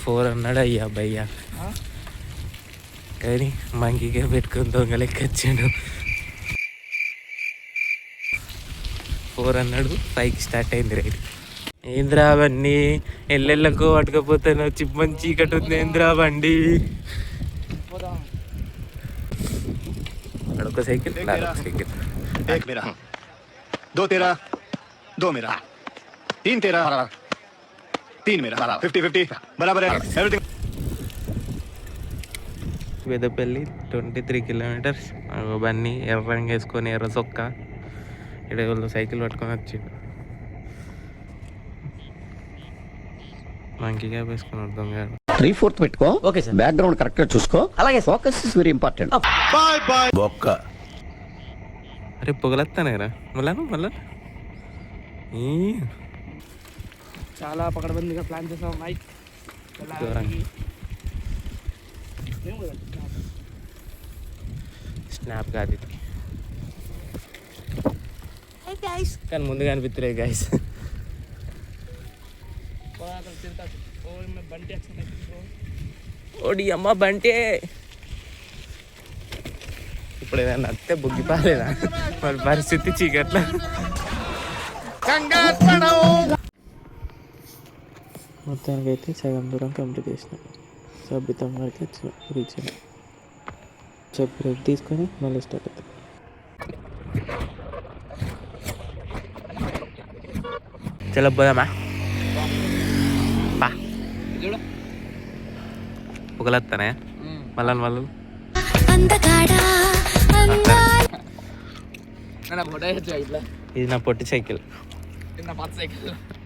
400 అయ్యా భయ్యా, కానీ మంకీకే పెట్టుకుని దొంగ లెక్క వచ్చాడు. 400 5కి స్టార్ట్ అయింది రైడ్. ఏంద్రా అవన్నీ ఎల్లెళ్ళకో పట్టుకపోతాను, చిప్పని చీకటి ఉంది. ఏంద్రా బండి అడొక cycle cycle. Peddapalli 23 kilometres. Bunny ఎర్ర రంగు వేసుకొని ఎర్ర సొక్క ఇక్కడ సైకిల్ పట్టుకొని వచ్చిండు. మంకీ క్యాప్ వేసుకుని అర్థం కాదు. 3/4 పెట్టుకో. Okay sir. బ్యాక్గ్రౌండ్ కరెక్ట్ గా చూసుకో. అలాగే. Focus is very important. బాయ్ బాయ్ బొక్క. అరే పొగలెత్తానేరా మళ్ళా చాలా పకడ్బందీగా ప్లాన్ చేసాం. నైట్ స్నాప్ కాదు ఇది, కానీ ముందుగా అనిపిస్తలేదు గైస్. ఓడి అమ్మ బంటే ఇప్పుడు ఏదైనా అత్తే బుగ్గిపోలేదా మరి పరిస్థితి చీకట్ల. మొత్తానికి అయితే సగం దూరం కంప్లీట్ చేసినాం. సభ్యతం వరకు వచ్చిన చెప్పు బ్రేక్ తీసుకొని మళ్ళీ స్టార్ట్ అవుతాం. చలో పోదామా? పొగలెత్తానే మళ్ళీ ఇది నా పొట్టి సైకిల్,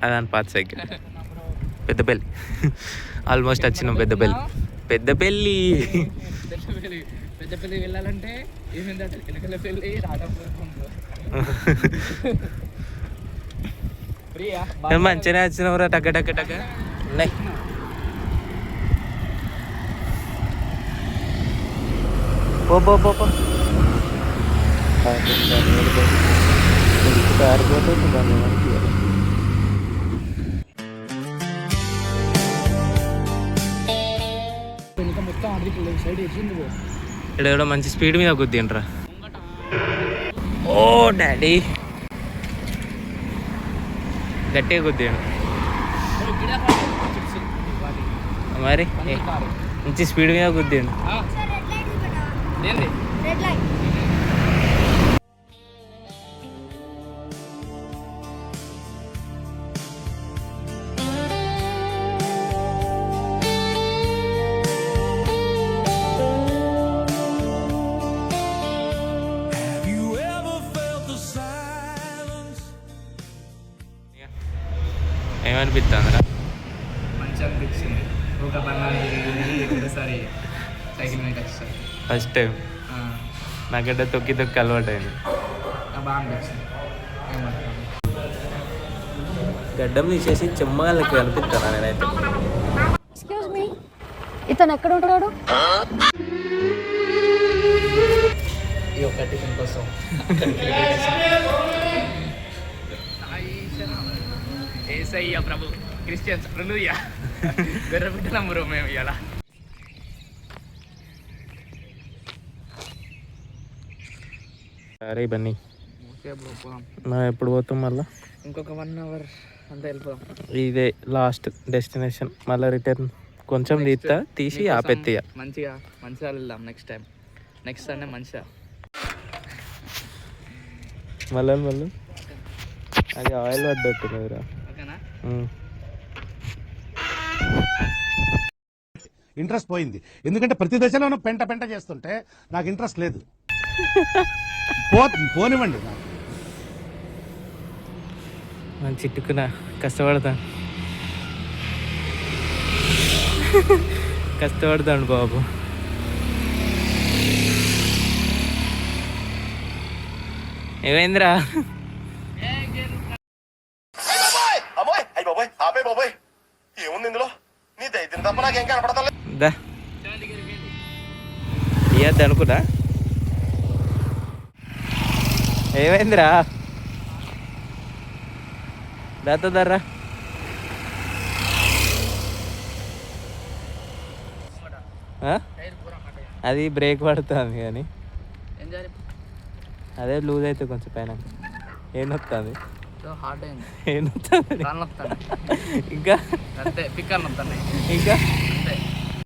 అదని పాత సైకిల్. పెద్దపల్లి ఆల్మోస్ట్ వచ్చినాం. పెద్దపల్లి వెళ్ళాలంటే మంచిగానే వచ్చినవరా. టక్క ఉన్నాయి. పో ఇక్కడ మంచి స్పీడ్ మీద గుద్దిండ్రా. ఓ డాడీ గట్టిగా గుద్దిండు మరి, మంచి స్పీడ్ మీద గుద్దిండు. ఏమనిపిస్తుందిరా? మంచిగా అనిపించింది. ఒక ఒకసారి సైకిల్ మీద వచ్చేసారి ఫస్ట్ టైం నాకంటే తొక్కి అలవాటు అయింది. బాగా అనిపించింది. గడ్డం తీసేసి చెమ్మగాళ్ళకి కనిపిస్తాను నేనైతే. ఎక్స్క్యూజ్ మీ, ఇతను ఎక్కడ ఉంటాడు? ఈ ఒక్క టిఫిన్ కోసం ఏసయ్య ప్రభు క్రిస్టియన్స్ హల్లెలూయా గర్రబిడ్డలం బ్రో మేము ఇలా. సరే బన్నీ, మనం ఎప్పుడు పోతాం మళ్ళీ? ఇంకొక 1 hour అంతా వెళ్ళిపోదాం. ఇదే లాస్ట్ డెస్టినేషన్. మళ్ళీ రిటర్న్ కొంచెం తీసి ఆపెత్తిగా మంచిగా వెళ్దాం నెక్స్ట్ సండే మంచిగా. మళ్ళీ అది ఆయిల్ పడ్డట్టున్నదిరా. ఇంట్రెస్ట్ పోయింది, ఎందుకంటే ప్రతి దశలోనూ పెంట చేస్తుంటే నాకు ఇంట్రెస్ట్ లేదు. పోనివ్వండి. మన చిట్టుకున్నా కష్టపడతాడు బాబు. ఏమైందిరా? ఏముంది ఇందులో? నీ దైత్యం తప్ప నాకేం కనపడతా. ఇయ్యద్దు అనుకున్నా. ఏమైందిరా? దారా ఆ? టైర్ పూరా హాట్ అయ్యింది. అది బ్రేక్ పడుతుంది కానీ ఏం చేయాలి? అదే లూజ్ అయితే కొంచెం పైన ఏం వస్తుంది సో హాట్ అయింది. ఏం వస్తుంది కాళ్ళు నొప్పుతాను ఇంకా అంతే, పిక్కలు నొప్పుతాయి ఇంకా అంతే.